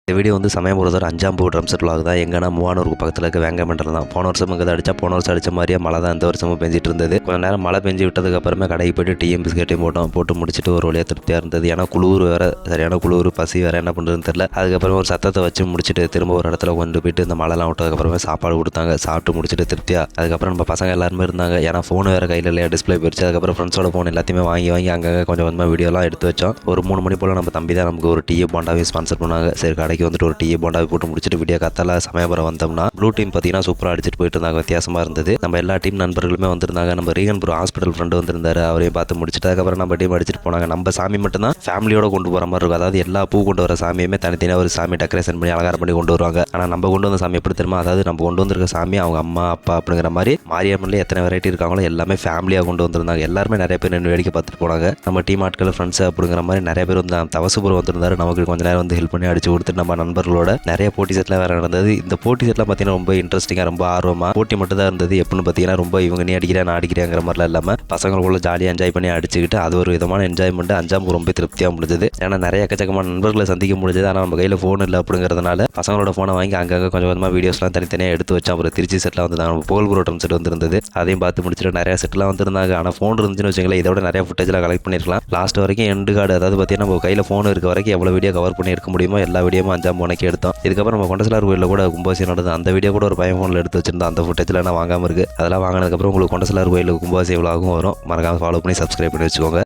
இந்த வீடியோ வந்து சமயம் ஒரு 5ஆம் பூ ட்ரம் செட் விளாக் தான். எங்கன்னா மூவானூருக்கு பக்கத்தில் இருக்க வேங்கமண்டலம் தான். போன வருஷம் இங்கே அடிச்சா போன வருஷம் அடித்த மாதிரியே மழை தான் இந்த வருஷமும் பெஞ்சிட்டு இருந்தது. கொஞ்சம் நேரம் மழை பெஞ்சு விட்டதுக்கப்புறமே கடைக்கு போய்ட்டு டீயும் பிஸ்கெட்டையும் போட்டு முடிச்சுட்டு ஒரு வழியாக திருப்தியாக இருந்தது. ஏன்னா குளிர் வேறு, சரியான குளிர், பசி வேறு, என்ன பண்ணுறதுன்னு தெரியல. அதுக்கப்புறமா ஒரு சத்தத்தை வச்சு முடிச்சுட்டு திரும்ப ஒரு இடத்துல கொண்டு போயிட்டு இந்த மழைலாம் விட்டதுக்கப்புறமே சாப்பாடு கொடுத்தாங்க. சாப்பிட்டு முடிச்சுட்டு திருப்தியாக அதுக்கப்புறம் நம்ம பசங்க எல்லாருமே இருந்தாங்க. ஏன்னா ஃபோனு வேறு கையில் இல்லையா, டிஸ்பிளே போயிடுச்சு. அதுக்கப்புறம் ஃப்ரெண்ட்ஸோட ஃபோன் எல்லாத்தையுமே வாங்கி அங்கே கொஞ்சம் கொஞ்சமாக வீடியோலாம் எடுத்து வச்சோம். ஒரு 3 மணி போல் நம்ம தம்பி தான் நமக்கு ஒரு டீ போண்டாவே ஸ்பான்சர் பண்ணாங்க. சரி கடைக்கு வந்துட்டு ஒரு டீ போண்டா போட்டு முடிச்சுட்டு வீடியோ கத்தால சமயபுரம் வந்தோம்னா ப்ளூ டீம் பார்த்தீங்கன்னா சூப்பராக அடிச்சுட்டு போயிட்டு இருந்தாங்க. வித்தியாசமாக இருந்தது. நம்ம எல்லா டீம் நண்பர்களுமே வந்திருந்தாங்க. நம்ம ரீகன்புரம் ஹாஸ்பிட்டல் ஃப்ரெண்டு வந்திருந்தாரு. அவரையும் பார்த்து முடிச்சுட்டு அதுக்கப்புறம் நம்ம டீம் அடிச்சுட்டு போனாங்க. நம்ம சாமி மட்டும் தான் ஃபேமிலியோட கொண்டு போகிற மாதிரி இருக்கும். அதாவது எல்லா பூ கொண்டு வர சாமியுமே தனித்தனியாக ஒரு சாமி டெக்கரேஷன் பண்ணி அலங்காரம் பண்ணி கொண்டு வருவாங்க. ஆனால் நம்ம கொண்டு வந்த சாமி எப்படி தெரியுமா, அதாவது நம்ம கொண்டு வந்திருக்க சாமி அவங்க அம்மா அப்பா அப்படிங்கிற மாதிரி மாரியம்மன்ல எத்தனை வெரைட்டி இருக்காங்களோ எல்லாமே ஃபேமிலியாக கொண்டு வந்திருந்தாங்க. எல்லாருமே நிறைய பேர் நின்று வேடிக்கை பார்த்துட்டு போனாங்க. நம்ம டீம் ஆட்கள் ஃப்ரெண்ட்ஸ் அப்படிங்கிற மாதிரி நிறைய பேர் வந்து தவசுபுரம் வந்திருந்தாரு. நமக்கு கொஞ்சம் நேரம் வந்து ஹெல்ப் பண்ணி அடிச்சு கொடுத்துட்டு நம்ம நண்பர்களோட நிறைய போட்டி செட்லாம் வேறு நடந்தது. இந்த போட்டி செட்லாம் பார்த்தீங்கன்னா ரொம்ப இன்ட்ரெஸ்டிங்காக, ரொம்ப ஆர்வமாக போட்டி மட்டும் தான் இருந்தது. எப்படின்னு பார்த்தீங்கன்னா ரொம்ப இவங்க நீ அடிக்கிறேன் நான் அடிக்கிறேங்கிற மாதிரிலாம் இல்லாமல் பசங்களுக்குள்ள ஜாலியாக என்ஜாய் பண்ணி அடிச்சுக்கிட்டு அது ஒரு விதமான என்ஜாய்மெண்ட். 5ஆம் ரொம்ப திருப்தியாக முடிஞ்சது. ஏன்னா நிறைய எக்கச்சக்கமான நண்பர்களை சந்திக்க முடிஞ்சது. ஆனால் நம்ம கையில் ஃபோன் இல்லை அப்படிங்கிறதுனால பசங்களோட ஃபோனை வாங்கி அங்கங்கே கொஞ்சம் கொஞ்சமாக வீடியோஸ்லாம் தனித்தனியாக எடுத்து வச்சோம். அப்புறம் திருச்சி செட்டில் வந்து நம்ம புகழ்புரம் ட்ரம் செட் வந்துருந்தது. அதையும் பார்த்து முடிச்சுட்டு நிறைய செட்லாம் வந்துருந்தாங்க. ஆனால் ஃபோன் இருந்துச்சுன்னு வச்சுங்களேன், இதோட நிறைய ஃபுட்டேஜ்லாம் கலெக்ட் பண்ணிருக்கலாம். லாஸ்ட் வரைக்கும் எண்டு கார்டு, அதாவது பார்த்தீங்கன்னா நம்ம கையில் ஃபோன் இருக்க வரைக்கும் எவ்வளோ வீடியோ கவர் பண்ணி இருக்க முடியுமோ எல்லா வீடியோவும் 5ஆம் போனக்கு எடுத்தோம். இதுக்கப்புறம் நம்ம கொண்டசிலார் கோயிலில் கூட கும்பாபிஷேகம் நடந்தது. அந்த வீடியோ கூட ஒரு பையன் ஃபோனில் எடுத்து வச்சிருந்தோம். அந்த ஃபுட்டேஜில் நான் வாங்காமல் இருக்குது. அதெல்லாம் வாங்கினதுக்கப்புறம் உங்களுக்கு கொண்டசிலார் கோயிலுக்கு கும்பாபிஷேகம் விலாகும் வரும். மறக்காமல் ஃபாலோ பண்ணி சப்ஸ்கிரைப் பண்ணி வச்சுக்கோங்க.